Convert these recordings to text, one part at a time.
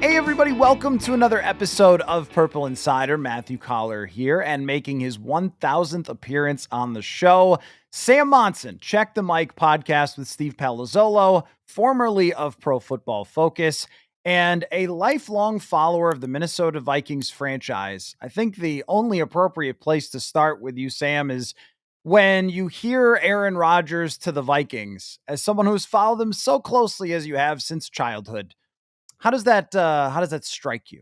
Hey everybody, welcome to another episode of Purple Insider. Matthew Coller here, and making his 1000th appearance on the show, Sam Monson, Check the Mic podcast with Steve Palazzolo, formerly of Pro Football Focus, and a lifelong follower of the Minnesota Vikings franchise. I think the only appropriate place to start with you, Sam, is when you hear Aaron Rodgers to the Vikings, as someone who's followed them so closely as you have since childhood. How does that strike you?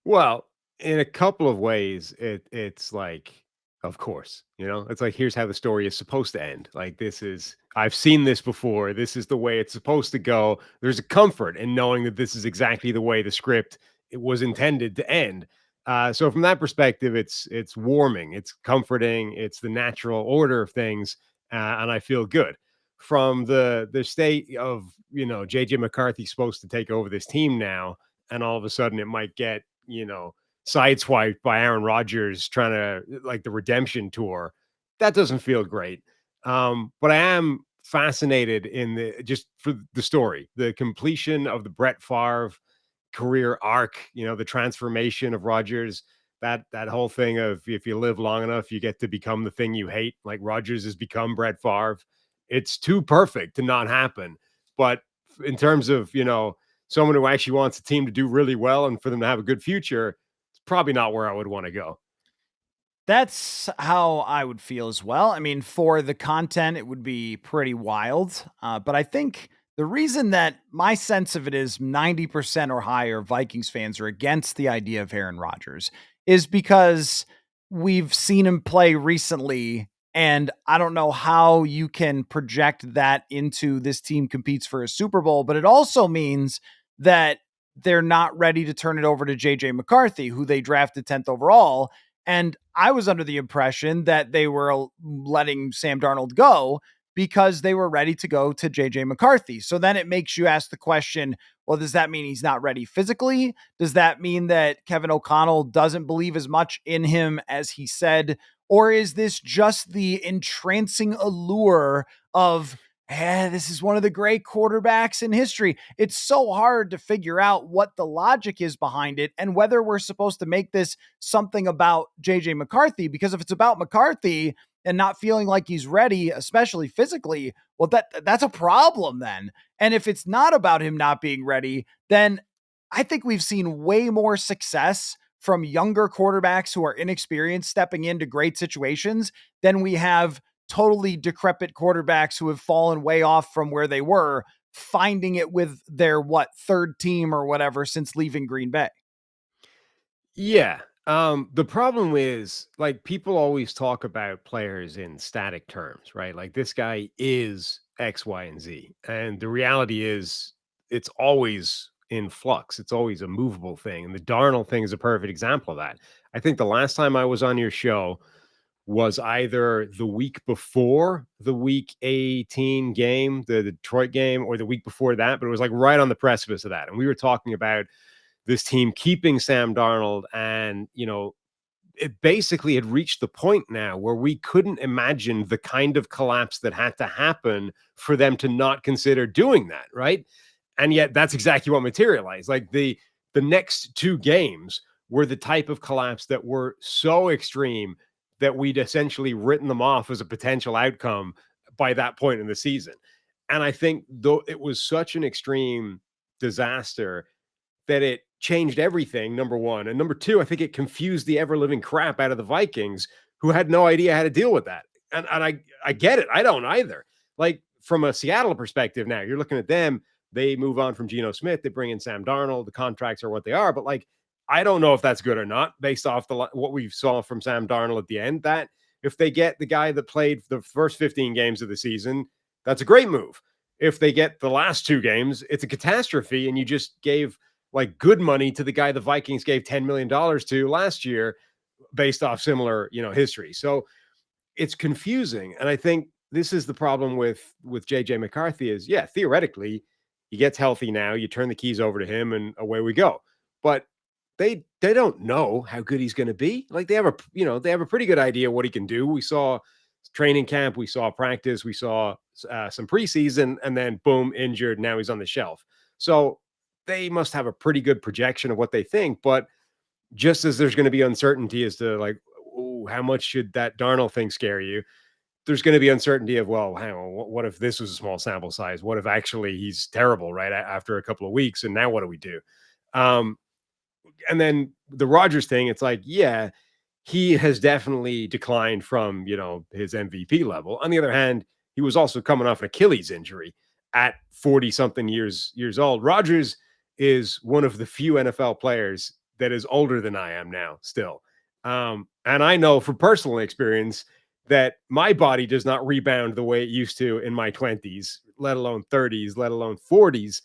Well, in a couple of ways, it's like, of course, it's like here's how the story is supposed to end. Like I've seen this before. This is the way it's supposed to go. There's a comfort in knowing that this is exactly the way the script it was intended to end. So from that perspective, it's warming, it's comforting, it's the natural order of things, and I feel good. From the state of JJ McCarthy's supposed to take over this team now, and all of a sudden it might get sideswiped by Aaron Rodgers trying to like the redemption tour. That doesn't feel great. But I am fascinated in just for the story, the completion of the Brett Favre career arc, the transformation of Rodgers, that whole thing of if you live long enough, you get to become the thing you hate. Like Rodgers has become Brett Favre. It's too perfect to not happen. But in terms of, someone who actually wants a team to do really well and for them to have a good future, it's probably not where I would want to go. That's how I would feel as well. I mean, for the content, it would be pretty wild. But I think the reason that my sense of it is 90% or higher Vikings fans are against the idea of Aaron Rodgers is because we've seen him play recently. And I don't know how you can project that into this team competes for a Super Bowl, but it also means that they're not ready to turn it over to JJ McCarthy, who they drafted 10th overall. And I was under the impression that they were letting Sam Darnold go because they were ready to go to JJ McCarthy. So then it makes you ask the question, well, does that mean he's not ready physically? Does that mean that Kevin O'Connell doesn't believe as much in him as he said? Or is this just the entrancing allure of, this is one of the great quarterbacks in history? It's so hard to figure out what the logic is behind it and whether we're supposed to make this something about JJ McCarthy, because if it's about McCarthy and not feeling like he's ready, especially physically, well, that's a problem then. And if it's not about him not being ready, then I think we've seen way more success from younger quarterbacks who are inexperienced stepping into great situations than we have totally decrepit quarterbacks who have fallen way off from where they were, finding it with their third team or whatever since leaving Green Bay. Yeah. The problem is like people always talk about players in static terms, right? Like this guy is X, Y, and Z. And the reality is it's always in flux. It's always a movable thing. And the Darnold thing is a perfect example of that. I think the last time I was on your show was either the week before the week 18 game, the Detroit game, or the week before that, but it was like right on the precipice of that. And we were talking about this team keeping Sam Darnold, and it basically had reached the point now where we couldn't imagine the kind of collapse that had to happen for them to not consider doing that, right? And yet that's exactly what materialized. Like the next two games were the type of collapse that were so extreme that we'd essentially written them off as a potential outcome by that point in the season. And I think though it was such an extreme disaster that it changed everything, number one. And number two, I think it confused the ever living crap out of the Vikings, who had no idea how to deal with that. And I get it. I don't either. Like from a Seattle perspective now, you're looking at them. They move on from Geno Smith. They bring in Sam Darnold. The contracts are what they are. But like, I don't know if that's good or not based off what we saw from Sam Darnold at the end. That if they get the guy that played the first 15 games of the season, that's a great move. If they get the last two games, it's a catastrophe. And you just gave like good money to the guy the Vikings gave $10 million to last year based off similar, history. So it's confusing. And I think this is the problem with JJ McCarthy is, yeah, theoretically, he gets healthy now. You turn the keys over to him and away we go. But they don't know how good he's going to be. Like they have a pretty good idea what he can do. We saw training camp, we saw practice, we saw some preseason, and then boom, injured. Now he's on the shelf. So they must have a pretty good projection of what they think. But just as there's going to be uncertainty as to like, ooh, how much should that Darnold thing scare you? There's going to be uncertainty of, well, hang on, what if this was a small sample size? What if actually he's terrible right after a couple of weeks? And now what do we do? Um, and then the Rodgers thing, it's like, yeah, he has definitely declined from, his MVP level. On the other hand, he was also coming off an Achilles injury at 40 something years old. Rodgers is one of the few NFL players that is older than I am now still. And I know from personal experience that my body does not rebound the way it used to in my 20s, let alone 30s, let alone 40s.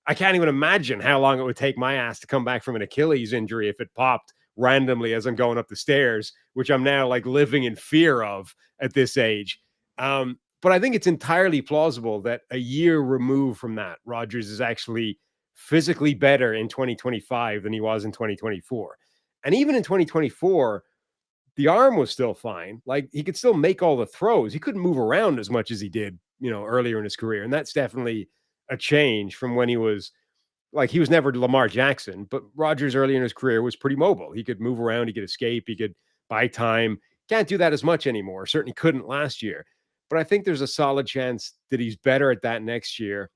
I can't even imagine how long it would take my ass to come back from an Achilles injury if it popped randomly as I'm going up the stairs, which I'm now like living in fear of at this age. But I think it's entirely plausible that a year removed from that, Rodgers is actually physically better in 2025 than he was in 2024. And even in 2024, the arm was still fine. Like he could still make all the throws. He couldn't move around as much as he did, earlier in his career. And that's definitely a change from when he was like he was never Lamar Jackson, but Rodgers early in his career was pretty mobile. He could move around, he could escape, he could buy time. Can't do that as much anymore. Certainly couldn't last year. But I think there's a solid chance that he's better at that next year.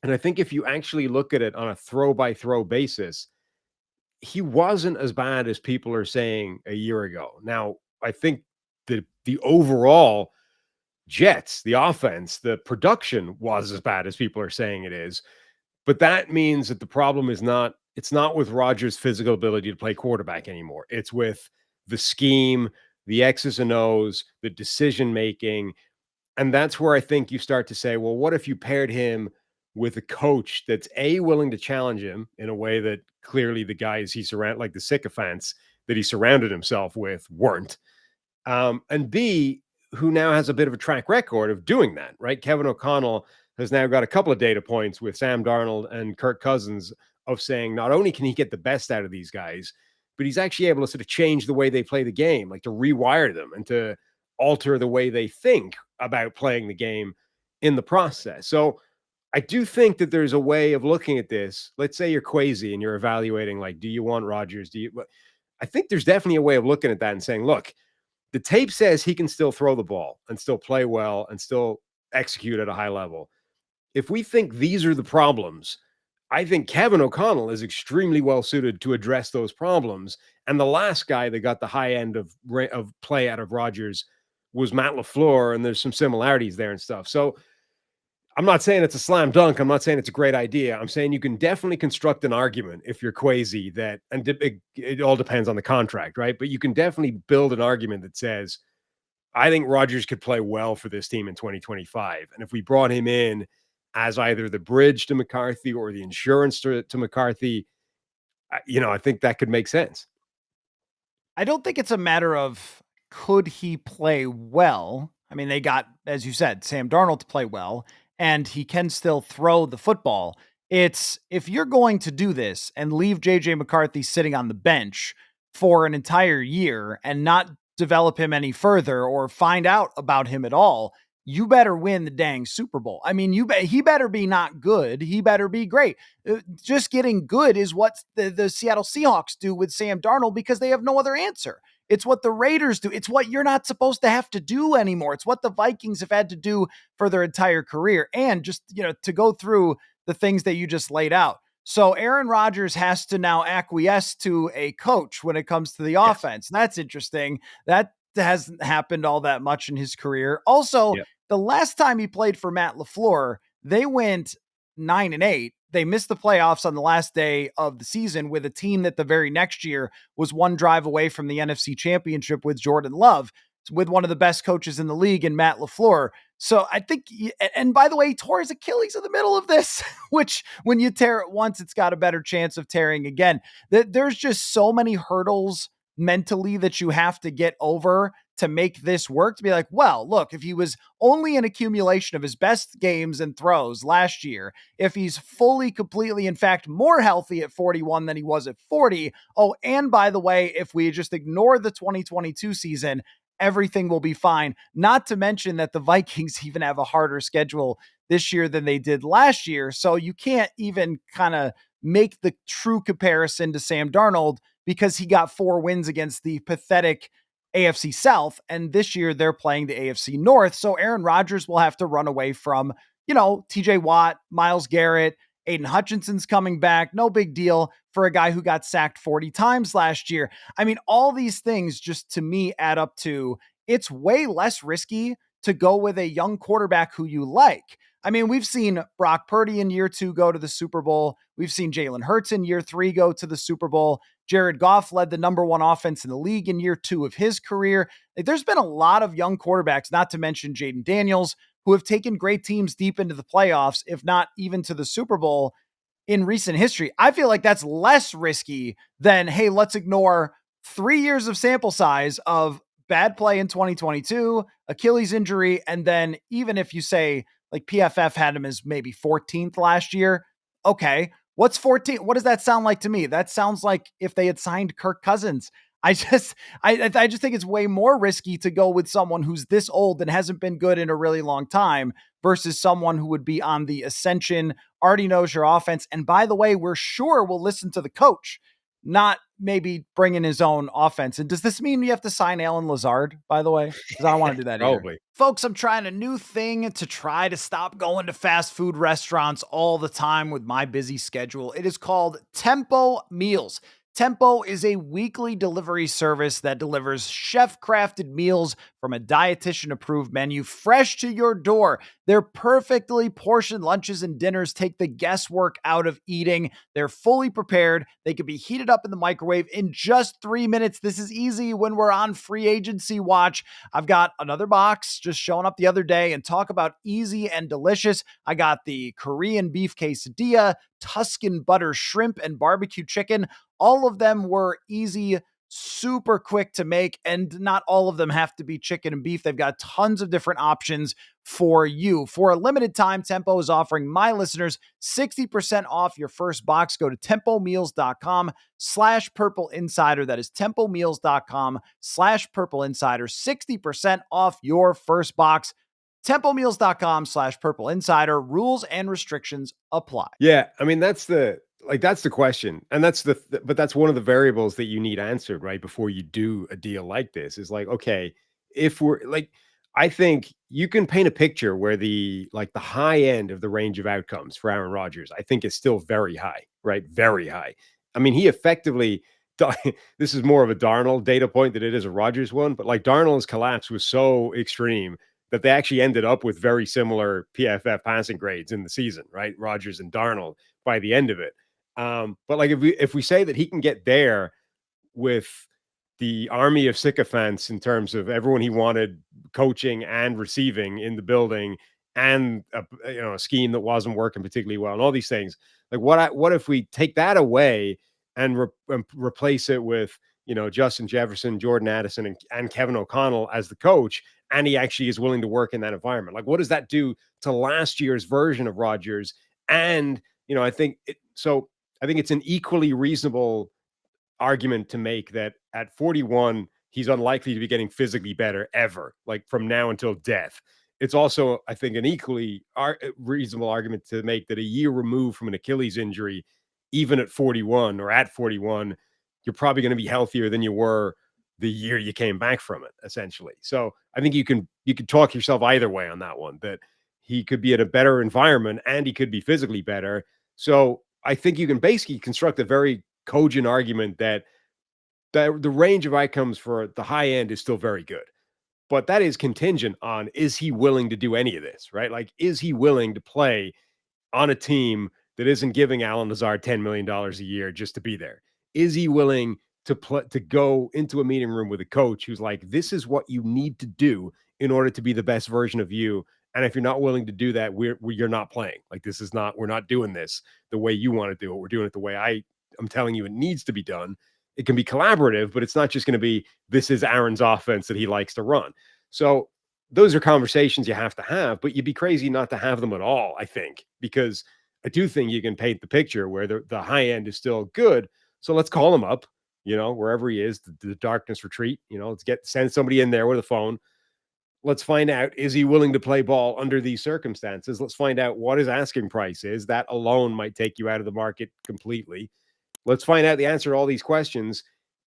And I think if you actually look at it on a throw by throw basis, he wasn't as bad as people are saying a year ago. Now, I think the overall Jets, the offense, the production was as bad as people are saying it is. But that means that the problem is it's not with Rodgers' physical ability to play quarterback anymore. It's with the scheme, the X's and O's, the decision making. And that's where I think you start to say, well, what if you paired him with a coach that's willing to challenge him in a way that clearly the guys like the sycophants that he surrounded himself with weren't. And B, who now has a bit of a track record of doing that, right? Kevin O'Connell has now got a couple of data points with Sam Darnold and Kirk Cousins of saying not only can he get the best out of these guys, but he's actually able to sort of change the way they play the game, like to rewire them and to alter the way they think about playing the game in the process. So I do think that there's a way of looking at this. Let's say you're crazy and you're evaluating, like, do you want Rodgers? I think there's definitely a way of looking at that and saying, look, the tape says he can still throw the ball and still play well and still execute at a high level. If we think these are the problems, I think Kevin O'Connell is extremely well suited to address those problems. And the last guy that got the high end of play out of Rodgers was Matt LaFleur, and there's some similarities there and stuff. So I'm not saying it's a slam dunk. I'm not saying it's a great idea. I'm saying you can definitely construct an argument if you're crazy that, and it all depends on the contract, right? But you can definitely build an argument that says, I think Rodgers could play well for this team in 2025. And if we brought him in as either the bridge to McCarthy or the insurance to McCarthy, I think that could make sense. I don't think it's a matter of could he play well. I mean, they got, as you said, Sam Darnold to play well, and he can still throw the football. It's if you're going to do this and leave JJ McCarthy sitting on the bench for an entire year and not develop him any further or find out about him at all, you better win the dang Super Bowl. I mean, he better be not good. He better be great. Just getting good is what the Seattle Seahawks do with Sam Darnold because they have no other answer. It's what the Raiders do. It's what you're not supposed to have to do anymore. It's what the Vikings have had to do for their entire career. And just, to go through the things that you just laid out. So Aaron Rodgers has to now acquiesce to a coach when it comes to the Yes. offense. That's interesting. That hasn't happened all that much in his career. Also, Yep. the last time he played for Matt LaFleur, they went 9-8. They missed the playoffs on the last day of the season with a team that the very next year was one drive away from the NFC Championship with Jordan Love, with one of the best coaches in the league in Matt LaFleur. So I think, and by the way, he tore his Achilles in the middle of this, which when you tear it once, it's got a better chance of tearing again. There's just so many hurdles mentally that you have to get over to make this work, to be like, well, look, if he was only an accumulation of his best games and throws last year, if he's fully, completely, in fact, more healthy at 41 than he was at 40. Oh, and by the way, if we just ignore the 2022 season, everything will be fine. Not to mention that the Vikings even have a harder schedule this year than they did last year. So you can't even kind of make the true comparison to Sam Darnold because he got 4 wins against the pathetic AFC South. And this year they're playing the AFC North. So Aaron Rodgers will have to run away from, TJ Watt, Myles Garrett, Aiden Hutchinson's coming back. No big deal for a guy who got sacked 40 times last year. I mean, all these things just to me add up to it's way less risky to go with a young quarterback who you like. I mean, we've seen Brock Purdy in year 2 go to the Super Bowl. We've seen Jalen Hurts in year 3 go to the Super Bowl. Jared Goff led the number 1 offense in the league in year 2 of his career. Like, there's been a lot of young quarterbacks, not to mention Jaden Daniels, who have taken great teams deep into the playoffs, if not even to the Super Bowl in recent history. I feel like that's less risky than, hey, let's ignore 3 years of sample size of bad play in 2022, Achilles injury, and then even if you say like PFF had him as maybe 14th last year, okay, what's 14? What does that sound like to me? That sounds like if they had signed Kirk Cousins. I just think it's way more risky to go with someone who's this old and hasn't been good in a really long time versus someone who would be on the ascension, already knows your offense. And by the way, we're sure will listen to the coach, not maybe bring in his own offense. And does this mean you have to sign Alan Lazard, by the way? Because I don't want to do that either. Probably. Folks, I'm trying a new thing to try to stop going to fast food restaurants all the time with my busy schedule. It is called Tempo Meals. Tempo is a weekly delivery service that delivers chef-crafted meals from a dietitian-approved menu fresh to your door. Their perfectly portioned lunches and dinners take the guesswork out of eating. They're fully prepared. They can be heated up in the microwave in just 3 minutes. This is easy when we're on free agency watch. I've got another box just showing up the other day, and talk about easy and delicious. I got the Korean beef quesadilla, Tuscan butter shrimp, and barbecue chicken. All of them were easy, super quick to make, and not all of them have to be chicken and beef. They've got tons of different options for you. For a limited time, Tempo is offering my listeners 60% off your first box. Go to tempomeals.com/purple insider. That is tempomeals.com/purple insider. 60% off your first box. Tempomeals.com/purple insider. Rules and restrictions apply. Yeah, I mean that's the question, and but that's one of the variables that you need answered right before you do a deal like this. Is like, okay, if we're like, I think you can paint a picture where the high end of the range of outcomes for Aaron Rodgers, I think, is still very high, right? Very high. I mean, he effectively. This is more of a Darnold data point than it is a Rodgers one, but like Darnold's collapse was so extreme that they actually ended up with very similar PFF passing grades in the season, right? Rodgers and Darnold by the end of it. But like if we say that he can get there with the army of sycophants in terms of everyone he wanted coaching and receiving in the building, and a scheme that wasn't working particularly well, and all these things, like what if we take that away and replace it with Justin Jefferson, Jordan Addison, and Kevin O'Connell as the coach, and he actually is willing to work in that environment? Like, what does that do to last year's version of Rodgers? And I think it's an equally reasonable argument to make that at 41, he's unlikely to be getting physically better ever, like from now until death. It's also, I think, an equally reasonable argument to make that a year removed from an Achilles injury, even at 41 or at 41, you're probably going to be healthier than you were the year you came back from it, essentially. So I think you can talk yourself either way on that one, that he could be in a better environment and he could be physically better. So I think you can basically construct a very cogent argument that the range of outcomes for the high end is still very good. But that is contingent on, is he willing to do any of this, right? Like, is he willing to play on a team that isn't giving Alan Lazard $10 million a year just to be there? Is he willing to go into a meeting room with a coach who's like, this is what you need to do in order to be the best version of you? And if you're not willing to do that, you're not playing. Like, we're not doing this the way you want to do it. We're doing it the way I'm telling you it needs to be done. It can be collaborative, but it's not just going to be, this is Aaron's offense that he likes to run. So those are conversations you have to have, but you'd be crazy not to have them at all, I think, because I do think you can paint the picture where the high end is still good. So let's call him up, wherever he is, the darkness retreat, let's send somebody in there with a phone. Let's find out, is he willing to play ball under these circumstances? Let's find out what his asking price is. That alone might take you out of the market completely. Let's find out the answer to all these questions,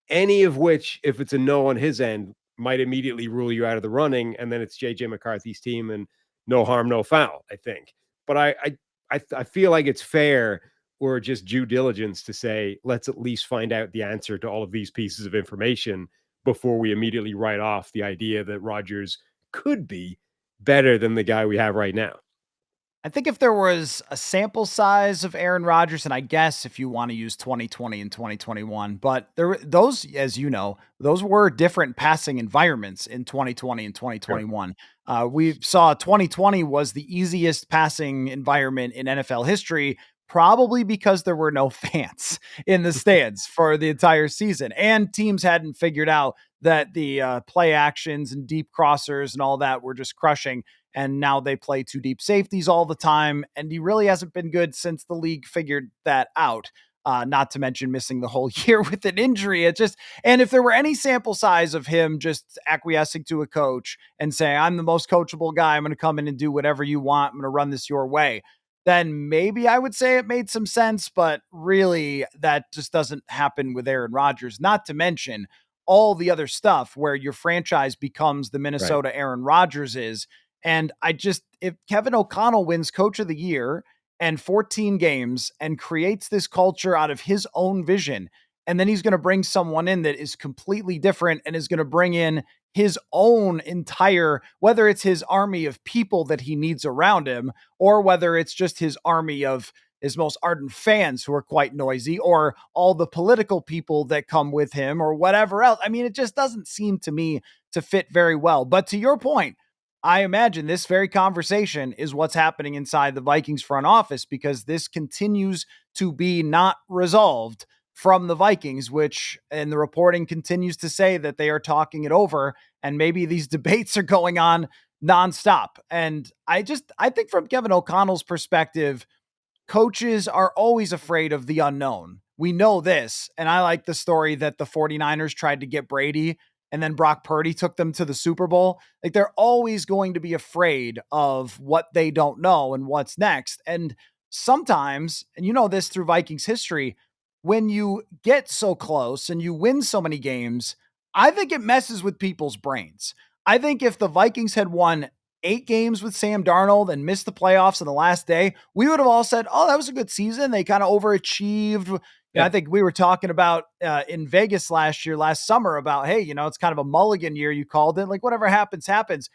any of which, if it's a no on his end, might immediately rule you out of the running. And then it's JJ McCarthy's team and no harm, no foul, I think. But I feel like it's fair or just due diligence to say, let's at least find out the answer to all of these pieces of information before we immediately write off the idea that Rodgers could be better than the guy we have right now. I think if there was a sample size of Aaron Rodgers, and I guess if you want to use 2020 and 2021, but those, as you know, those were different passing environments in 2020 and Sure. 2021. We saw 2020 was the easiest passing environment in NFL history, probably because there were no fans in the stands for the entire season, and teams hadn't figured out that the play actions and deep crossers and all that were just crushing, and now they play two deep safeties all the time. And he really hasn't been good since the league figured that out. Not to mention missing the whole year with an injury. It just, and if there were any sample size of him just acquiescing to a coach and saying, I'm the most coachable guy, I'm going to come in and do whatever you want, I'm going to run this your way, then maybe I would say it made some sense. But really, that just doesn't happen with Aaron Rodgers, not to mention all the other stuff where your franchise becomes the Right. Minnesota Aaron Rodgers is. And I just, if Kevin O'Connell wins coach of the year and 14 games and creates this culture out of his own vision, and then he's going to bring someone in that is completely different and is going to bring in his own entire, whether it's his army of people that he needs around him, or whether it's just his army of his most ardent fans who are quite noisy, or all the political people that come with him, or whatever else. I mean, it just doesn't seem to me to fit very well. But to your point, I imagine this very conversation is what's happening inside the Vikings front office, because this continues to be not resolved from the Vikings, which, and the reporting continues to say that they are talking it over, and maybe these debates are going on nonstop. And I think from Kevin O'Connell's perspective, coaches are always afraid of the unknown. We know this. And I like the story that the 49ers tried to get Brady and then Brock Purdy took them to the Super Bowl. Like, they're always going to be afraid of what they don't know and what's next. And sometimes, and you know this through Vikings history, when you get so close and you win so many games, I think it messes with people's brains. I think if the Vikings had won 8 games with Sam Darnold and missed the playoffs on the last day, we would have all said, oh, that was a good season. They kind of overachieved. I Yeah. think we were talking about in Vegas last summer about, hey, it's kind of a mulligan year. You called it, like, whatever happens, happens.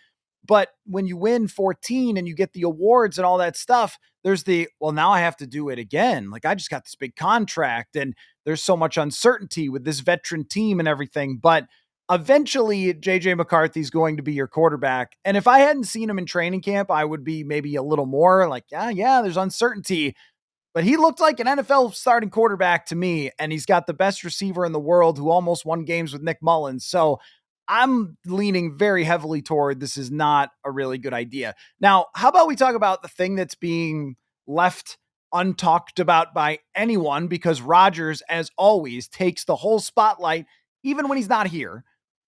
But when you win 14 and you get the awards and all that stuff, there's well, now I have to do it again. Like, I just got this big contract and there's so much uncertainty with this veteran team and everything. But eventually, JJ McCarthy's going to be your quarterback. And if I hadn't seen him in training camp, I would be maybe a little more like, yeah, there's uncertainty. But he looked like an NFL starting quarterback to me, and he's got the best receiver in the world who almost won games with Nick Mullins. So I'm leaning very heavily toward this is not a really good idea. Now, how about we talk about the thing that's being left untalked about by anyone, because Rodgers, as always, takes the whole spotlight, even when he's not here.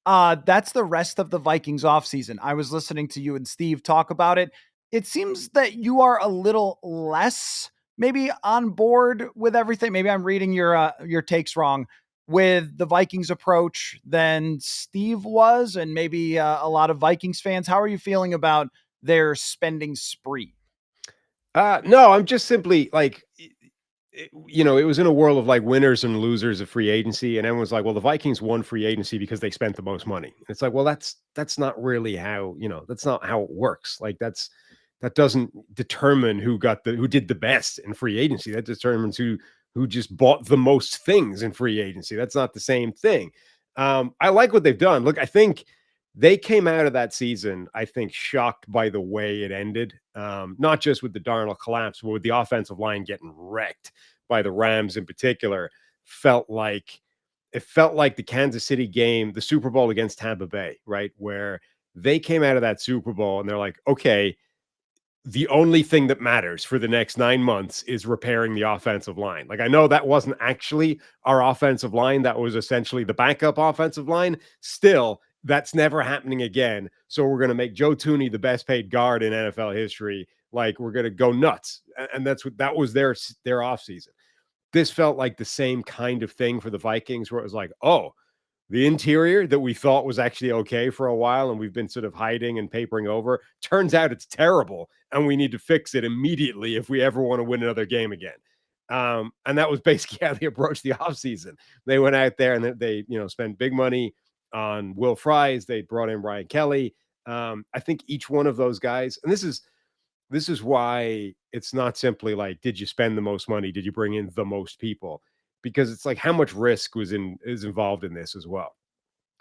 That's the rest of the Vikings offseason. I was listening to you and Steve talk about it. It seems that you are a little less maybe on board with everything. Maybe I'm reading your takes wrong with the Vikings approach than Steve was, and maybe a lot of Vikings fans. How are you feeling about their spending spree? No, I'm just simply like, it was in a world of like winners and losers of free agency, and everyone's like, "Well, the Vikings won free agency because they spent the most money." It's like, well, that's not really how that's not how it works. Like that doesn't determine who did the best in free agency. That determines who just bought the most things in free agency. That's not the same thing. I like what they've done. Look, I think they came out of that season, I think, shocked by the way it ended. Not just with the Darnold collapse, but with the offensive line getting wrecked by the Rams in particular. It felt like the Kansas City game, the Super Bowl against Tampa Bay, right? Where they came out of that Super Bowl and they're like, okay, the only thing that matters for the next 9 months is repairing the offensive line. Like, I know that wasn't actually our offensive line. That was essentially the backup offensive line. Still, That's never happening again. So we're going to make Joe Tooney the best paid guard in NFL history. Like we're going to go nuts. And that was their offseason. This felt like the same kind of thing for the Vikings where it was like, oh, the interior that we thought was actually okay for a while and we've been sort of hiding and papering over, turns out it's terrible and we need to fix it immediately if we ever want to win another game again. And that was basically how they approached the offseason. They went out there and they spent big money on Will Fries. They brought in Ryan Kelly. I think each one of those guys, and this is why it's not simply like, did you spend the most money? Did you bring in the most people? Because it's like how much risk is involved in this as well.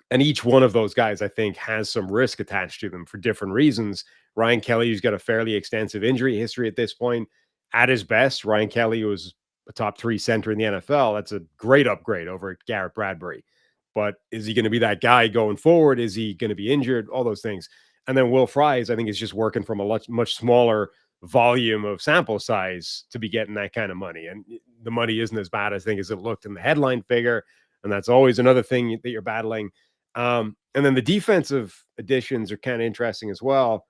And each one of those guys, I think, has some risk attached to them for different reasons. Ryan Kelly, who's got a fairly extensive injury history at this point, at his best, Ryan Kelly was a top 3 center in the NFL. That's a great upgrade over Garrett Bradbury. But is he going to be that guy going forward? Is he going to be injured? All those things. And then Will Fries, I think, is just working from a much smaller volume of sample size to be getting that kind of money. And the money isn't as bad, I think, as it looked in the headline figure. And that's always another thing that you're battling. And then the defensive additions are kind of interesting as well,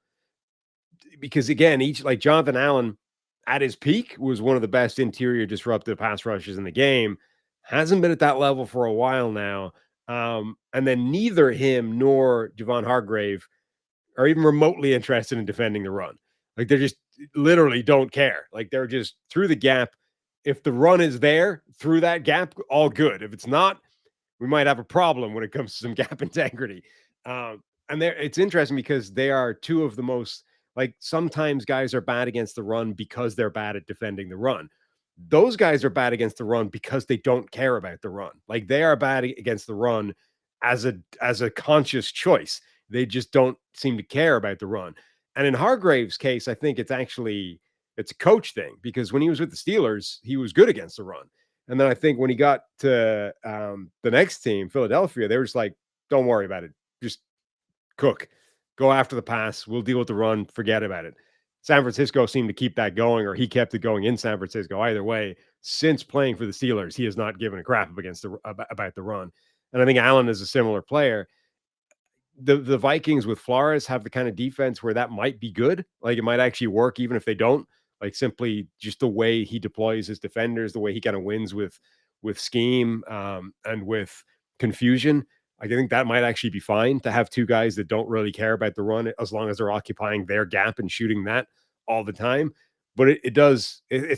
because again, each like Jonathan Allen at his peak was one of the best interior disruptive pass rushes in the game. Hasn't been at that level for a while now. And then neither him nor Javon Hargrave are even remotely interested in defending the run. Like they're just literally don't care. Like they're just through the gap. If the run is there through that gap, all good. If it's not, we might have a problem when it comes to some gap integrity. And it's interesting because they are two of the most, like, sometimes guys are bad against the run because they're bad at defending the run. Those guys are bad against the run because they don't care about the run. Like they are bad against the run as a conscious choice. They just don't seem to care about the run. And in Hargrave's case, I think it's a coach thing because when he was with the Steelers, he was good against the run. And then I think when he got to the next team, Philadelphia, they were just like, don't worry about it. Just cook, go after the pass. We'll deal with the run. Forget about it. San Francisco seemed to keep that going, or he kept it going in San Francisco. Either way, since playing for the Steelers, he has not given a crap about the run. And I think Allen is a similar player. The Vikings with Flores have the kind of defense where that might be good. Like it might actually work even if they don't. Like simply just the way he deploys his defenders, the way he kind of wins with scheme and with confusion. I think that might actually be fine to have two guys that don't really care about the run as long as they're occupying their gap and shooting that all the time. But it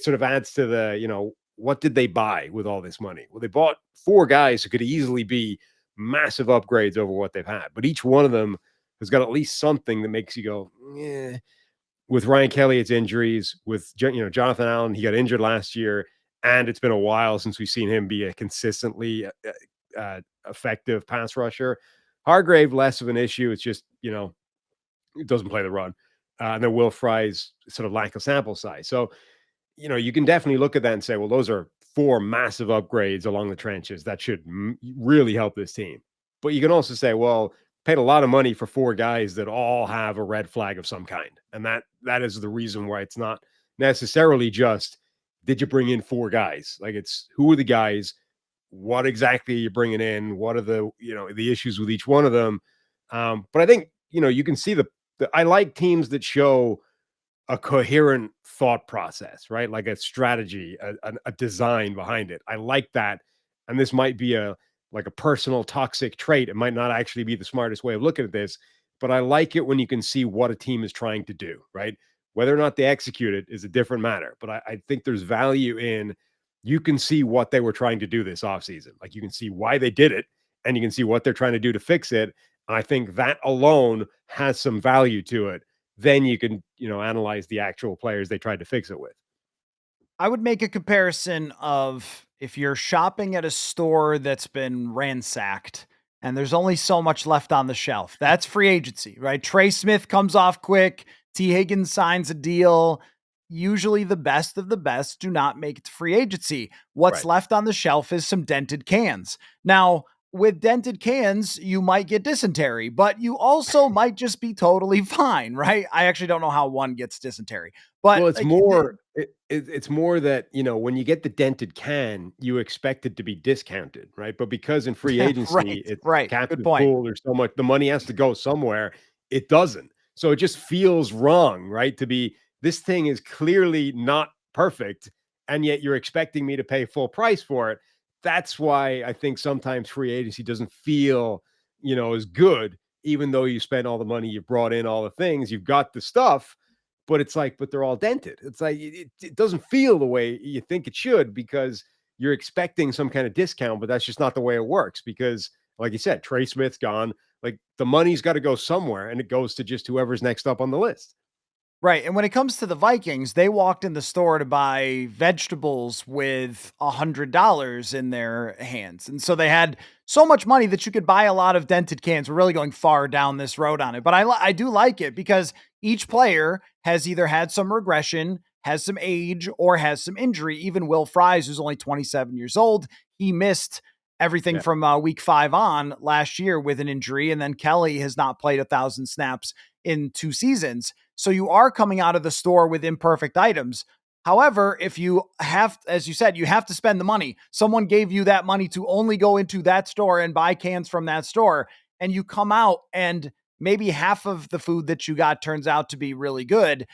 sort of adds to what did they buy with all this money? Well, they bought 4 guys who could easily be massive upgrades over what they've had. But each one of them has got at least something that makes you go, yeah. With Ryan Kelly, it's injuries. With Jonathan Allen, he got injured last year, and it's been a while since we've seen him be a consistently effective pass rusher. Hargrave, less of an issue. It's just it doesn't play the run, and then Will Fry's sort of lack of sample size. So you can definitely look at that and say, well, those are 4 massive upgrades along the trenches that should really help this team. But you can also say, well, paid a lot of money for 4 guys that all have a red flag of some kind. And that is the reason why it's not necessarily just, did you bring in 4 guys? Like it's, who are the guys? What exactly are you bringing in? What are the issues with each one of them? But I think, you can see I like teams that show a coherent thought process, right? Like a strategy, a design behind it. I like that. And this might be a personal toxic trait. It might not actually be the smartest way of looking at this, but I like it when you can see what a team is trying to do, right? Whether or not they execute it is a different matter. But I think there's value in, you can see what they were trying to do this offseason. Like you can see why they did it and you can see what they're trying to do to fix it. And I think that alone has some value to it. Then you can, analyze the actual players they tried to fix it with. I would make a comparison of if you're shopping at a store that's been ransacked and there's only so much left on the shelf. That's free agency, right? Trey Smith comes off quick. T. Higgins signs a deal. Usually the best of the best do not make it to free agency. What's Right. left on the shelf is some dented cans. Now, with dented cans, you might get dysentery, but you also might just be totally fine, right? I actually don't know how one gets dysentery, but Well, it's like more it's more that, when you get the dented can, you expect it to be discounted, right? But because in free right, agency, it's right. Good captive point. pool, there's so much the money has to go somewhere, it doesn't. So it just feels wrong, right? To be this thing is clearly not perfect, and yet you're expecting me to pay full price for it. That's why I think sometimes free agency doesn't feel, as good, even though you spent all the money, you brought in all the things, you've got the stuff, but it's like, but they're all dented. It's like it doesn't feel the way you think it should because you're expecting some kind of discount, but that's just not the way it works. Because, like you said, Trey Smith's gone. Like the money's got to go somewhere, and it goes to just whoever's next up on the list. Right. And when it comes to the Vikings, they walked in the store to buy vegetables with $100 in their hands. And so they had so much money that you could buy a lot of dented cans. We're really going far down this road on it, but I do like it because each player has either had some regression, has some age, or has some injury. Even Will Fries, who's only 27 years old, he missed everything Yeah. from week 5 on last year with an injury. And then Kelly has not played 1,000 snaps in 2 seasons. So you are coming out of the store with imperfect items. However, if you have, as you said, you have to spend the money. Someone gave you that money to only go into that store and buy cans from that store. And you come out and maybe half of the food that you got turns out to be really good,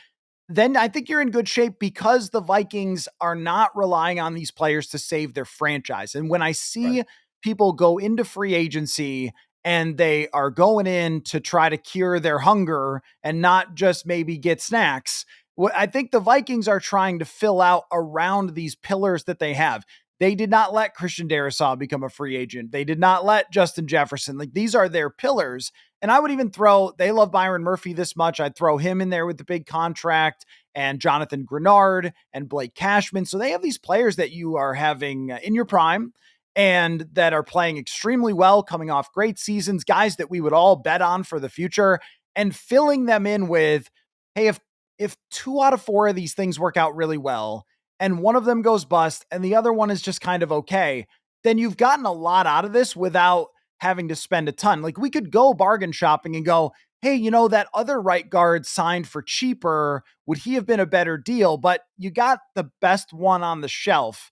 then I think you're in good shape because the Vikings are not relying on these players to save their franchise. And when I Right. see people go into free agency and they are going in to try to cure their hunger and not just maybe get snacks, what I think the Vikings are trying to fill out around these pillars that they have. They did not let Christian Darrisaw become a free agent. They did not let Justin Jefferson. Like these are their pillars. And I would even throw, they love Byron Murphy this much. I'd throw him in there with the big contract and Jonathan Grenard and Blake Cashman. So they have these players that you are having in your prime and that are playing extremely well, coming off great seasons, guys that we would all bet on for the future, and filling them in with, hey, if 2 out of 4 of these things work out really well and one of them goes bust and the other one is just kind of okay, then you've gotten a lot out of this without having to spend a ton. Like we could go bargain shopping and go, hey, that other right guard signed for cheaper. Would he have been a better deal? But you got the best one on the shelf,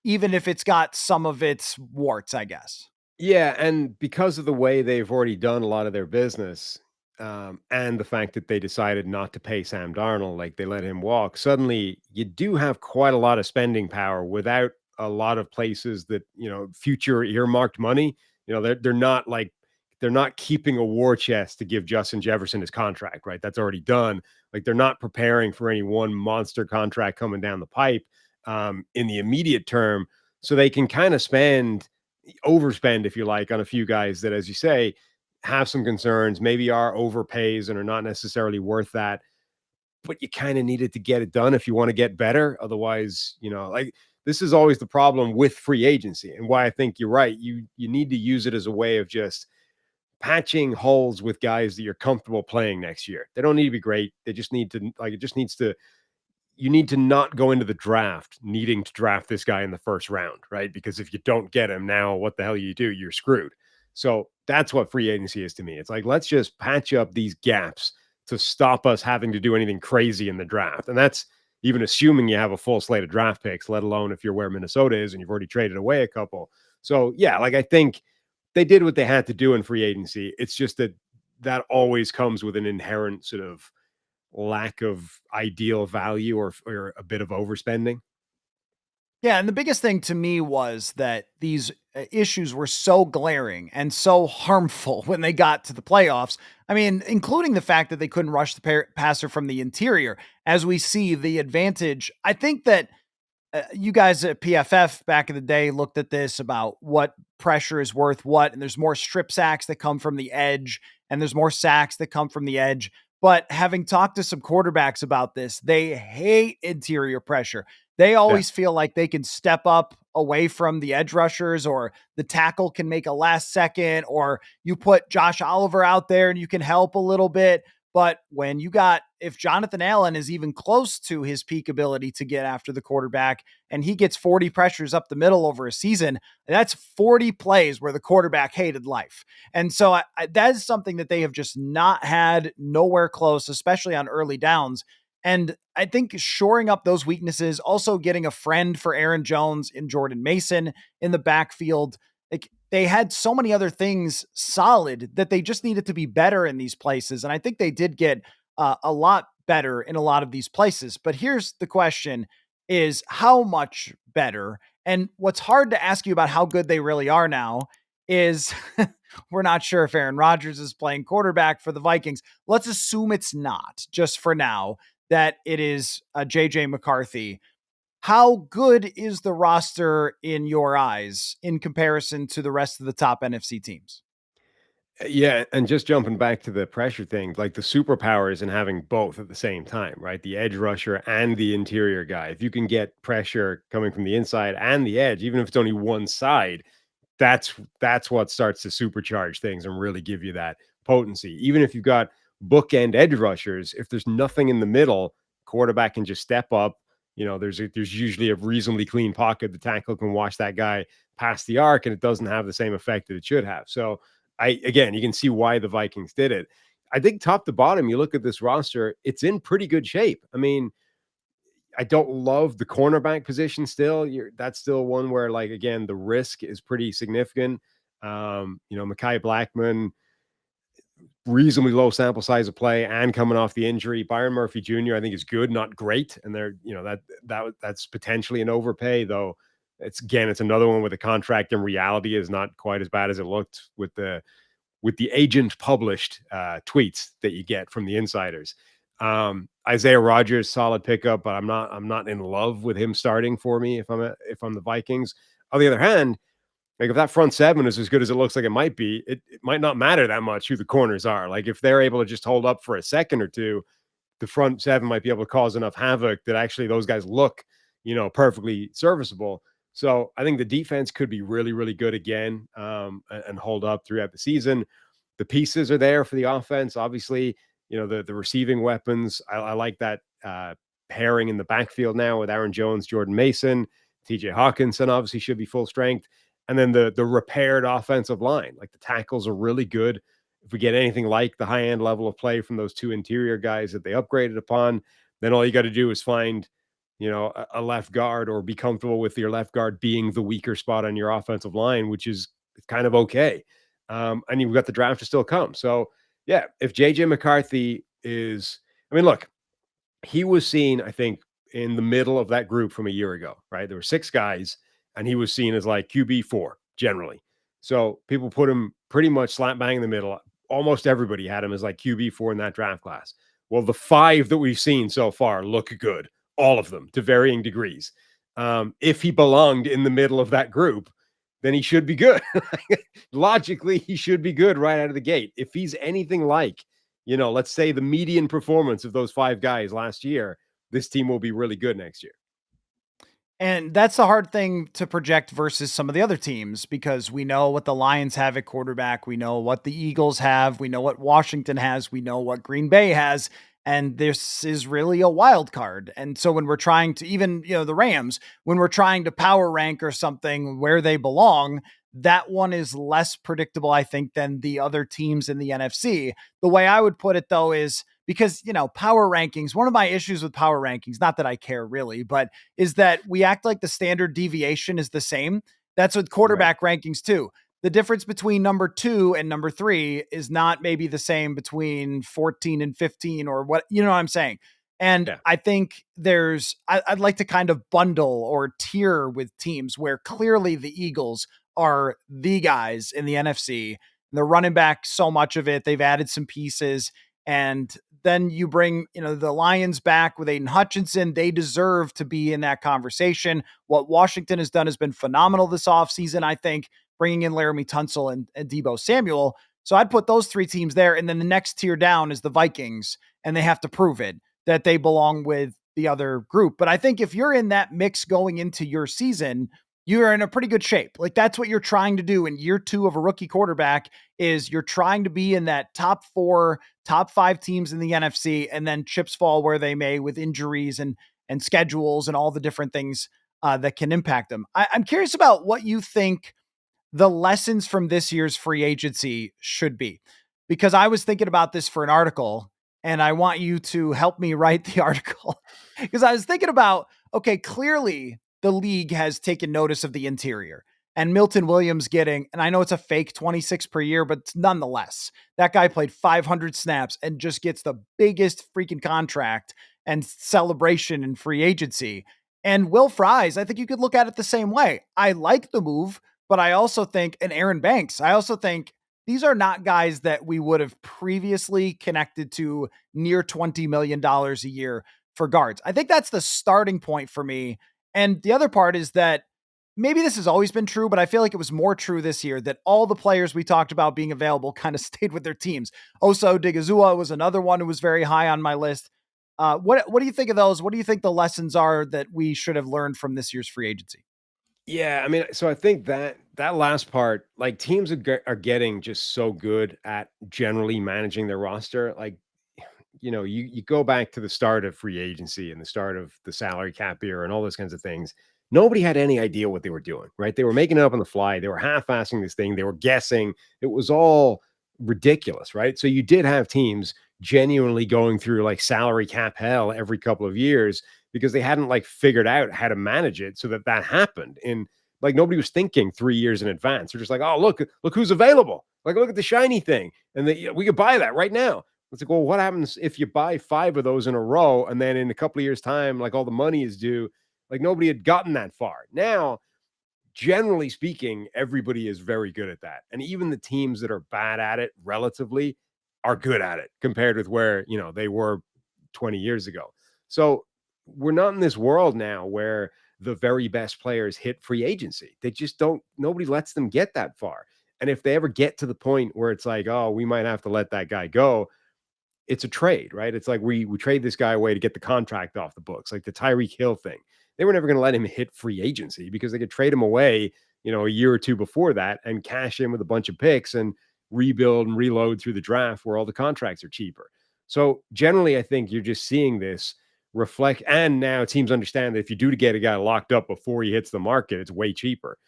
even if it's got some of its warts, I guess. Yeah, and because of the way they've already done a lot of their business, and the fact that they decided not to pay Sam Darnold, like they let him walk, suddenly you do have quite a lot of spending power without a lot of places that future earmarked money. They're not keeping a war chest to give Justin Jefferson his contract, right? That's already done. Like they're not preparing for any one monster contract coming down the pipe in the immediate term, so they can kind of overspend, if you like, on a few guys that, as you say, have some concerns, maybe are overpays and are not necessarily worth that. But you kind of needed to get it done if you want to get better. Otherwise, like this is always the problem with free agency, and why I think you're right. You need to use it as a way of just patching holes with guys that you're comfortable playing next year. They don't need to be great. They just need to like it just needs to you need to not go into the draft needing to draft this guy in the first round, right? Because if you don't get him now, what the hell you do? You're screwed. So that's what free agency is to me. It's like, let's just patch up these gaps to stop us having to do anything crazy in the draft. And that's even assuming you have a full slate of draft picks, let alone if you're where Minnesota is and you've already traded away a couple. So, yeah, like I think they did what they had to do in free agency. It's just that that always comes with an inherent sort of lack of ideal value or a bit of overspending. Yeah, and the biggest thing to me was that these issues were so glaring and so harmful when they got to the playoffs. I mean, including the fact that they couldn't rush the passer from the interior. As we see the advantage, I think that you guys at PFF back in the day looked at this about what pressure is worth what, and there's more strip sacks that come from the edge, and there's more sacks that come from the edge. But having talked to some quarterbacks about this, they hate interior pressure. They Yeah. always feel like they can step up away from the edge rushers, or the tackle can make a last second, or you put Josh Oliver out there and you can help a little bit. But when you got if Jonathan Allen is even close to his peak ability to get after the quarterback and he gets 40 pressures up the middle over a season, that's 40 plays where the quarterback hated life. And so that is something that they have just not had, nowhere close, especially on early downs. And I think shoring up those weaknesses, also getting a friend for Aaron Jones in Jordan Mason in the backfield, like they had so many other things solid that they just needed to be better in these places. And I think they did get a lot better in a lot of these places. But here's the question is how much better? And what's hard to ask you about how good they really are now is we're not sure if Aaron Rodgers is playing quarterback for the Vikings. Let's assume it's not, just for now, that it is JJ McCarthy. How good is the roster in your eyes in comparison to the rest of the top NFC teams? Yeah, and just jumping back to the pressure thing, like the superpower is in having both at the same time, right? The edge rusher and the interior guy. If you can get pressure coming from the inside and the edge, even if it's only one side, that's what starts to supercharge things and really give you that potency. Even if you've got bookend edge rushers, if there's nothing in the middle, quarterback can just step up. There's usually a reasonably clean pocket. The tackle can watch that guy past the arc, and it doesn't have the same effect that it should have. So again, you can see why the Vikings did it. I think top to bottom, you look at this roster, it's in pretty good shape. I mean, I don't love the cornerback position still. That's still one where, like, again, the risk is pretty significant. Mekhi Blackman, reasonably low sample size of play and coming off the injury. Byron Murphy Jr., I think, is good, not great. And that's potentially an overpay, though. It's another one where the contract in reality is not quite as bad as it looked with the agent published tweets that you get from the insiders. Isaiah Rodgers, solid pickup, but I'm not in love with him starting for me if I'm the Vikings. On the other hand, like if that front seven is as good as it looks like it might be, it might not matter that much who the corners are. Like if they're able to just hold up for a second or two, the front seven might be able to cause enough havoc that actually those guys look, perfectly serviceable. So I think the defense could be really, really good again, and hold up throughout the season. The pieces are there for the offense. Obviously, the receiving weapons. I like that pairing in the backfield now with Aaron Jones, Jordan Mason, TJ Hawkinson obviously should be full strength. And then the repaired offensive line, like the tackles are really good. If we get anything like the high end level of play from those two interior guys that they upgraded upon, then all you got to do is find, a left guard or be comfortable with your left guard being the weaker spot on your offensive line, which is kind of okay. And you've got the draft to still come. So yeah, if JJ McCarthy I mean, look, he was seen, I think, in the middle of that group from a year ago, right? There were six guys, and he was seen as like QB4 generally. So people put him pretty much slap bang in the middle. Almost everybody had him as like QB4 in that draft class. Well, the five that we've seen so far look good, all of them to varying degrees. If he belonged in the middle of that group, then he should be good. Logically, he should be good right out of the gate. If he's anything like, let's say the median performance of those five guys last year, this team will be really good next year. And that's the hard thing to project versus some of the other teams because we know what the Lions have at quarterback. We know what the Eagles have. We know what Washington has. We know what Green Bay has. And this is really a wild card. And so when we're trying to even, the Rams, when we're trying to power rank or something where they belong, that one is less predictable, I think, than the other teams in the NFC. The way I would put it, though, is because, power rankings, one of my issues with power rankings, not that I care really, but is that we act like the standard deviation is the same. That's with Right. quarterback rankings too. The difference between number 2 and number 3 is not maybe the same between 14 and 15 or what, you know what I'm saying? And Yeah. I think I'd like to kind of bundle or tier with teams where clearly the Eagles are the guys in the NFC. They're running back so much of it. They've added some pieces. And then you bring, the Lions back with Aiden Hutchinson. They deserve to be in that conversation. What Washington has done has been phenomenal this offseason, I think, bringing in Laramie Tunsil and Deebo Samuel. So I'd put those three teams there. And then the next tier down is the Vikings, and they have to prove it that they belong with the other group. But I think if you're in that mix going into your season, you're in a pretty good shape. Like that's what you're trying to do in year 2 of a rookie quarterback is you're trying to be in that top 4, top 5 teams in the NFC and then chips fall where they may with injuries and schedules and all the different things that can impact them. I'm curious about what you think the lessons from this year's free agency should be. Because I was thinking about this for an article and I want you to help me write the article. Because I was thinking about, okay, clearly the league has taken notice of the interior and Milton Williams getting, and I know it's a fake 26 per year, but nonetheless, that guy played 500 snaps and just gets the biggest freaking contract and celebration in free agency. And Will Fries, I think you could look at it the same way. I like the move, but I also think, and Aaron Banks, I also think these are not guys that we would have previously connected to near $20 million a year for guards. I think that's the starting point for me. And the other part is that maybe this has always been true, but I feel like it was more true this year that all the players we talked about being available kind of stayed with their teams. Oso Digizua was another one who was very high on my list. What do you think of those? What do you think the lessons are that we should have learned from this year's free agency? Yeah, I mean, so I think that last part, like teams are getting just so good at generally managing their roster. Like, you go back to the start of free agency and the start of the salary cap era and all those kinds of things. Nobody had any idea what they were doing, right? They were making it up on the fly. They were half-assing this thing. They were guessing. It was all ridiculous, right? So you did have teams genuinely going through like salary cap hell every couple of years because they hadn't like figured out how to manage it so that that happened. And like nobody was thinking 3 years in advance. They're just like, oh, look who's available. Like, look at the shiny thing. And we could buy that right now. It's like, well, what happens if you buy 5 of those in a row and then in a couple of years' time, like all the money is due? Like nobody had gotten that far. Now, generally speaking, everybody is very good at that. And even the teams that are bad at it relatively are good at it compared with where, they were 20 years ago. So we're not in this world now where the very best players hit free agency. They just don't, nobody lets them get that far. And if they ever get to the point where it's like, oh, we might have to let that guy go, it's a trade, right? It's like we trade this guy away to get the contract off the books, like the Tyreek Hill thing. They were never going to let him hit free agency because they could trade him away, a year or two before that and cash in with a bunch of picks and rebuild and reload through the draft where all the contracts are cheaper. So generally, I think you're just seeing this reflect. And now teams understand that if you do to get a guy locked up before he hits the market, it's way cheaper.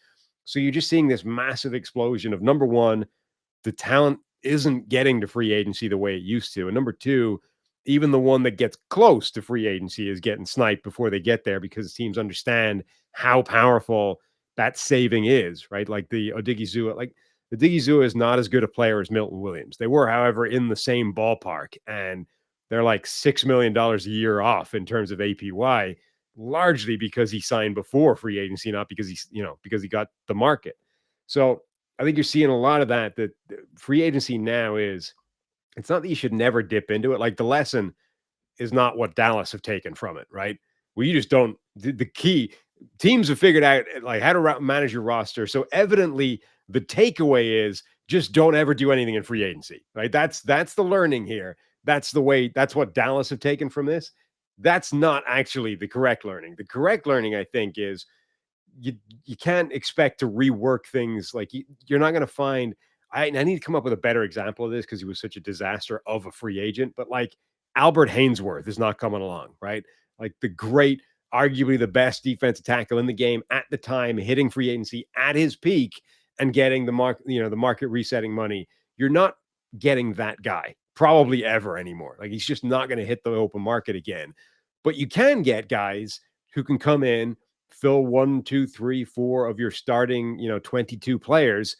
So you're just seeing this massive explosion of number one, the talent isn't getting to free agency the way it used to. And number two, even the one that gets close to free agency is getting sniped before they get there because teams understand how powerful that saving is, right? Like the Odigizua, like the Digizua is not as good a player as Milton Williams. They were, however, in the same ballpark, and they're like $6 million a year off in terms of APY, largely because he signed before free agency, not because because he got the market. So I think you're seeing a lot of that free agency now is it's not that you should never dip into it. Like the lesson is not what Dallas have taken from it, right? Well, you just don't. The key teams have figured out like how to manage your roster. So evidently, the takeaway is just don't ever do anything in free agency, right? That's the learning here. That's the way. That's what Dallas have taken from this. That's not actually the correct learning. The correct learning, I think, is you can't expect to rework things like you're not going to find. I need to come up with a better example of this because he was such a disaster of a free agent. But like Albert Hainsworth is not coming along, right? Like the great, arguably the best defensive tackle in the game at the time, hitting free agency at his peak and getting the market resetting money. You're not getting that guy probably ever anymore. Like he's just not going to hit the open market again. But you can get guys who can come in, fill 1, 2, 3, 4 of your starting, 22 players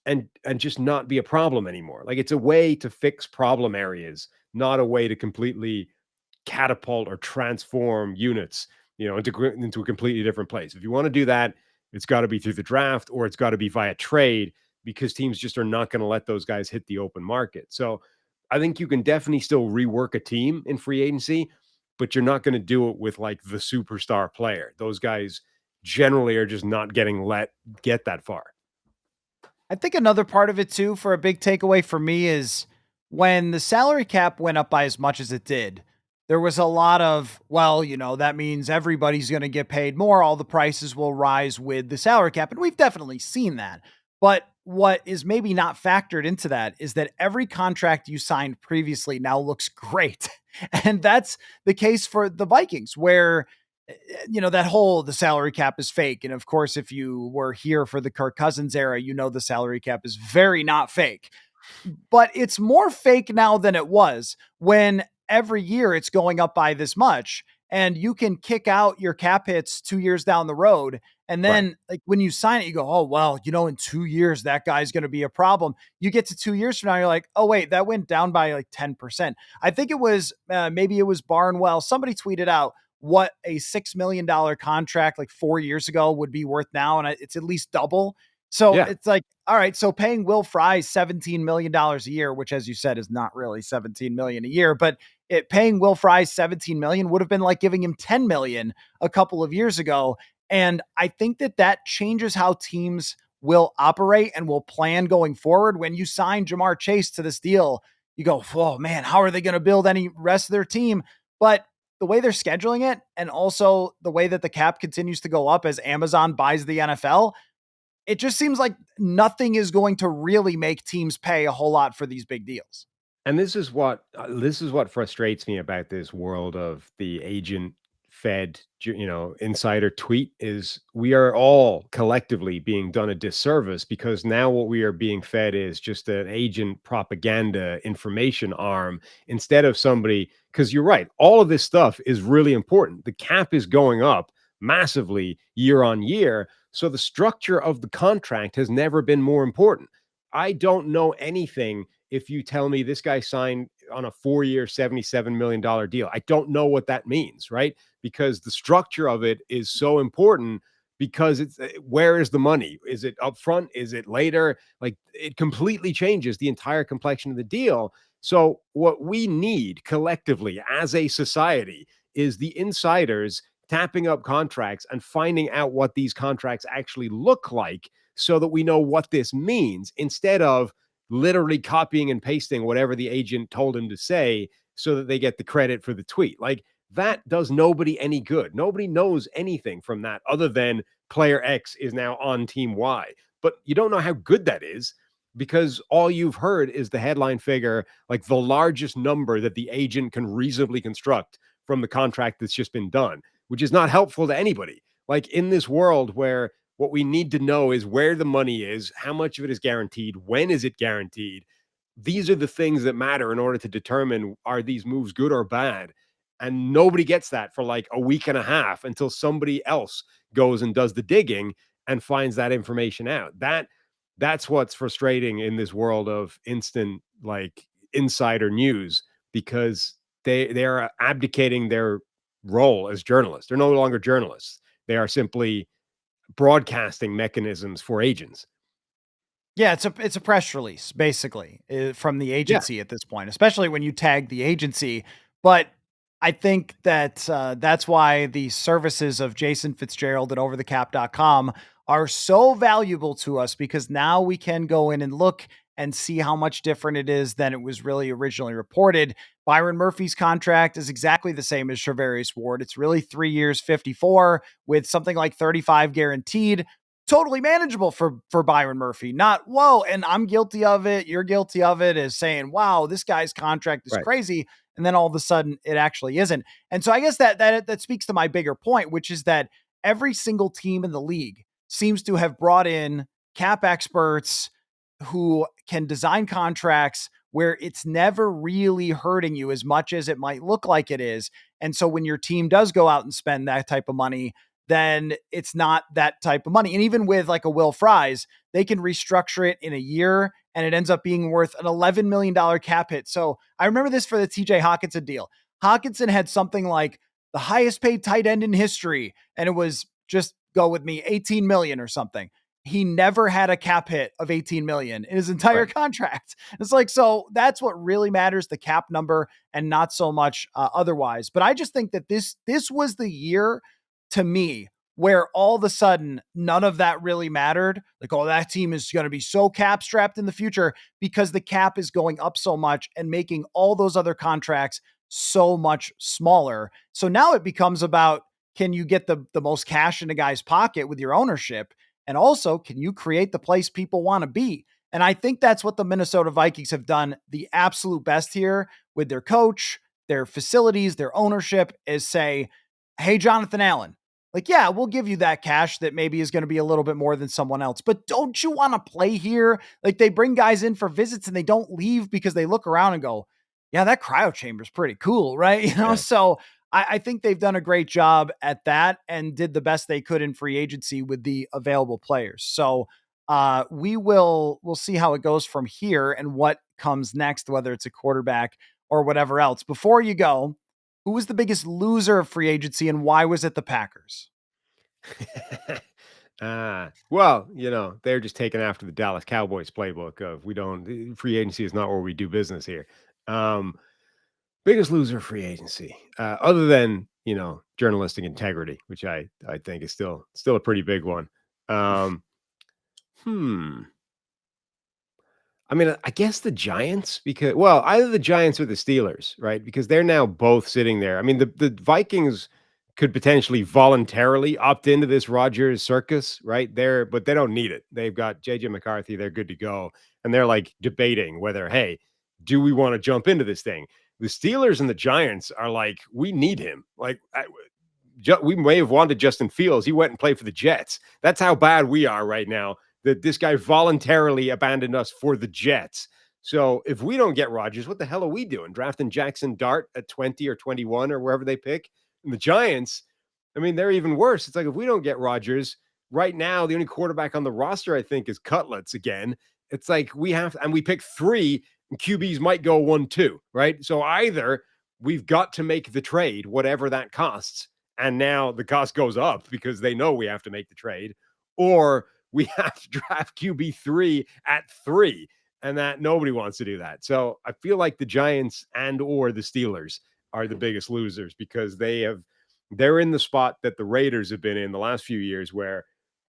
and just not be a problem anymore. Like it's a way to fix problem areas, not a way to completely catapult or transform units, into a completely different place. If you want to do that, it's got to be through the draft or it's got to be via trade because teams just are not going to let those guys hit the open market. So I think you can definitely still rework a team in free agency, but you're not going to do it with like the superstar player. Those guys generally are just not getting let get that far. I think another part of it too, for a big takeaway for me, is when the salary cap went up by as much as it did. there was a lot of, well, that means everybody's going to get paid more. All the prices will rise with the salary cap. And we've definitely seen that. But what is maybe not factored into that is that every contract you signed previously now looks great. And that's the case for the Vikings, where, that whole the salary cap is fake. And of course, if you were here for the Kirk Cousins era, the salary cap is very not fake, but it's more fake now than it was when every year it's going up by this much. And you can kick out your cap hits 2 years down the road. And Right. then, like, when you sign it, you go, oh, well, in 2 years, that guy's going to be a problem. You get to 2 years from now, you're like, oh, wait, that went down by like 10%. I think it was maybe it was Barnwell. Somebody tweeted out what a $6 million contract like 4 years ago would be worth now. And it's at least double. So Yeah. it's like, all right, so paying Will Fry $17 million a year, which, as you said, is not really 17 million a year, but paying Will Fry 17 million would have been like giving him 10 million a couple of years ago. And I think that changes how teams will operate and will plan going forward. When you sign Jamar Chase to this deal, you go, oh man, how are they going to build any rest of their team? But the way they're scheduling it, and also the way that the cap continues to go up as Amazon buys the NFL, it just seems like nothing is going to really make teams pay a whole lot for these big deals. And this is what frustrates me about this world of the agent fed, insider tweet is we are all collectively being done a disservice because now what we are being fed is just an agent propaganda information arm instead of somebody. Because you're right, all of this stuff is really important. The cap is going up massively year on year, so the structure of the contract has never been more important. I don't know anything if you tell me this guy signed on a 4 year, $77 million deal. I don't know what that means, right? Because the structure of it is so important because it's where is the money? Is it upfront? Is it later? Like it completely changes the entire complexion of the deal. So, what we need collectively as a society is the insiders tapping up contracts and finding out what these contracts actually look like so that we know what this means instead of literally copying and pasting whatever the agent told him to say so that they get the credit for the tweet. Like that does nobody any good. Nobody knows anything from that other than player X is now on team Y. But you don't know how good that is because all you've heard is the headline figure, like the largest number that the agent can reasonably construct from the contract that's just been done, which is not helpful to anybody. Like in this world where what we need to know is where the money is, how much of it is guaranteed, when is it guaranteed. These are the things that matter in order to determine are these moves good or bad. And nobody gets that for like a week and a half until somebody else goes and does the digging and finds that information out. That's what's frustrating in this world of instant like insider news because they are abdicating their role as journalists. They're no longer journalists. They are simply broadcasting mechanisms for agents. Yeah, it's a press release basically from the Yeah. agency at this point, especially when you tag the agency. But I think that that's why the services of Jason Fitzgerald and OverTheCap.com are so valuable to us, because now we can go in and look and see how much different it is than it was really originally reported. Byron Murphy's contract is exactly the same as Charvarius Ward. It's really 3 years, 54 with something like 35 guaranteed. Totally manageable for Byron Murphy. Not, whoa, and I'm guilty of it, you're guilty of it, is saying, wow, this guy's contract is Right. crazy. And then all of a sudden it actually isn't. And so I guess that speaks to my bigger point, which is that every single team in the league seems to have brought in cap experts who can design contracts where it's never really hurting you as much as it might look like it is. And so when your team does go out and spend that type of money, then it's not that type of money. And even with like a Will Fries, they can restructure it in a year and it ends up being worth an $11 million cap hit. So I remember this for the TJ Hawkinson deal. Hawkinson had something like the highest paid tight end in history, and it was, just go with me, 18 million or something. He never had a cap hit of 18 million in his entire Right. contract. It's like, so that's what really matters, the cap number, and not so much otherwise. But I just think that this was the year to me where all of a sudden none of that really mattered. Like, oh, that team is going to be so cap strapped in the future because the cap is going up so much and making all those other contracts so much smaller. So now it becomes about, can you get the most cash in a guy's pocket with your ownership? And also, can you create the place people want to be? And I think that's what the Minnesota Vikings have done the absolute best here with their coach, their facilities, their ownership, is say, hey, Jonathan Allen, like, yeah, we'll give you that cash that maybe is going to be a little bit more than someone else, but don't you want to play here? Like, they bring guys in for visits and they don't leave because they look around and go, yeah, that cryo chamber is pretty cool, right? Yeah. So I think they've done a great job at that and did the best they could in free agency with the available players. So we'll see how it goes from here and what comes next, whether it's a quarterback or whatever else. Before you go, who was the biggest loser of free agency and why was it the Packers? Well, they're just taking after the Dallas Cowboys playbook of free agency is not where we do business here. Um, Biggest loser of free agency, other than, journalistic integrity, which I think is still a pretty big one. Um, hmm. I mean, I guess the Giants, because either the Giants or the Steelers, right? Because they're now both sitting there. I mean, the Vikings could potentially voluntarily opt into this Rodgers circus, right? But they don't need it. They've got JJ McCarthy, they're good to go. And they're like debating whether, hey, do we want to jump into this thing? The Steelers and the Giants are like, we need him. Like, we may have wanted Justin Fields. He went and played for the Jets. That's how bad we are right now, that this guy voluntarily abandoned us for the Jets. So if we don't get Rodgers, what the hell are we doing? Drafting Jackson Dart at 20 or 21 or wherever they pick? And the Giants, I mean, they're even worse. It's like, if we don't get Rodgers right now, the only quarterback on the roster, I think, is Cutlets again. It's like and we pick 3, and QBs might go 1-2, right? So either we've got to make the trade, whatever that costs, and now the cost goes up because they know we have to make the trade, or we have to draft QB3 at 3, and that nobody wants to do that. So I feel like the Giants and or the Steelers are the biggest losers because they're in the spot that the Raiders have been in the last few years, where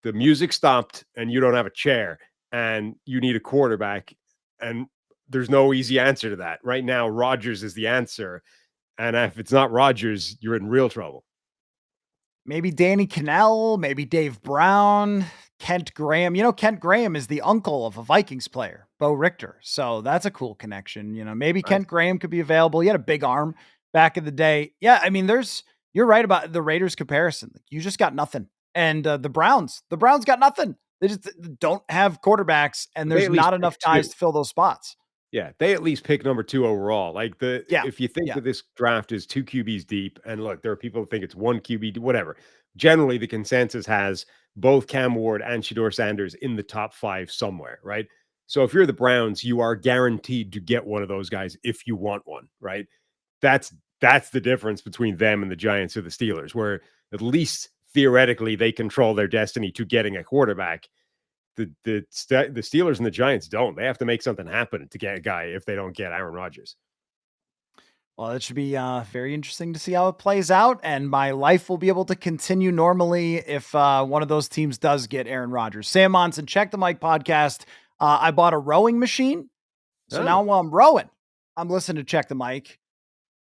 the music stopped and you don't have a chair and you need a quarterback, and there's no easy answer to that. Right now, Rodgers is the answer. And if it's not Rodgers, you're in real trouble. Maybe Danny Cannell, maybe Dave Brown, Kent Graham. Kent Graham is the uncle of a Vikings player, Bo Richter. So that's a cool connection. Maybe Nice. Kent Graham could be available. He had a big arm back in the day. Yeah, I mean, you're right about the Raiders comparison. Like, you just got nothing. And the Browns got nothing. They just don't have quarterbacks, and They there's at least not pick enough guys 2. to fill those spots. Yeah, they at least pick number 2 overall. Like, Yeah. if you think Yeah. that this draft is 2 QBs deep, and look, there are people who think it's 1 QB, whatever. Generally, the consensus has both Cam Ward and Shedeur Sanders in the top 5 somewhere, right? So if you're the Browns, you are guaranteed to get one of those guys if you want one, right? That's the difference between them and the Giants or the Steelers, where at least theoretically they control their destiny to getting a quarterback. The Steelers and the Giants don't. They have to make something happen to get a guy if they don't get Aaron Rodgers. Well, it should be very interesting to see how it plays out, and my life will be able to continue normally if one of those teams does get Aaron Rodgers. Sam Monson, Check the Mic podcast. I bought a rowing machine, so now Oh, while I'm rowing, I'm listening to Check the Mic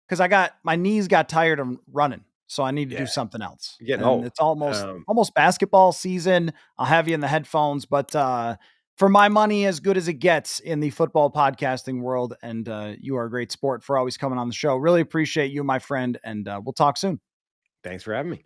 because my knees got tired of running, so I need to do yeah, something else. you're getting And old. it's almost Um, almost basketball season. I'll have you in the headphones, but for my money, as good as it gets in the football podcasting world. And you are a great sport for always coming on the show. Really appreciate you, my friend, and we'll talk soon. Thanks for having me.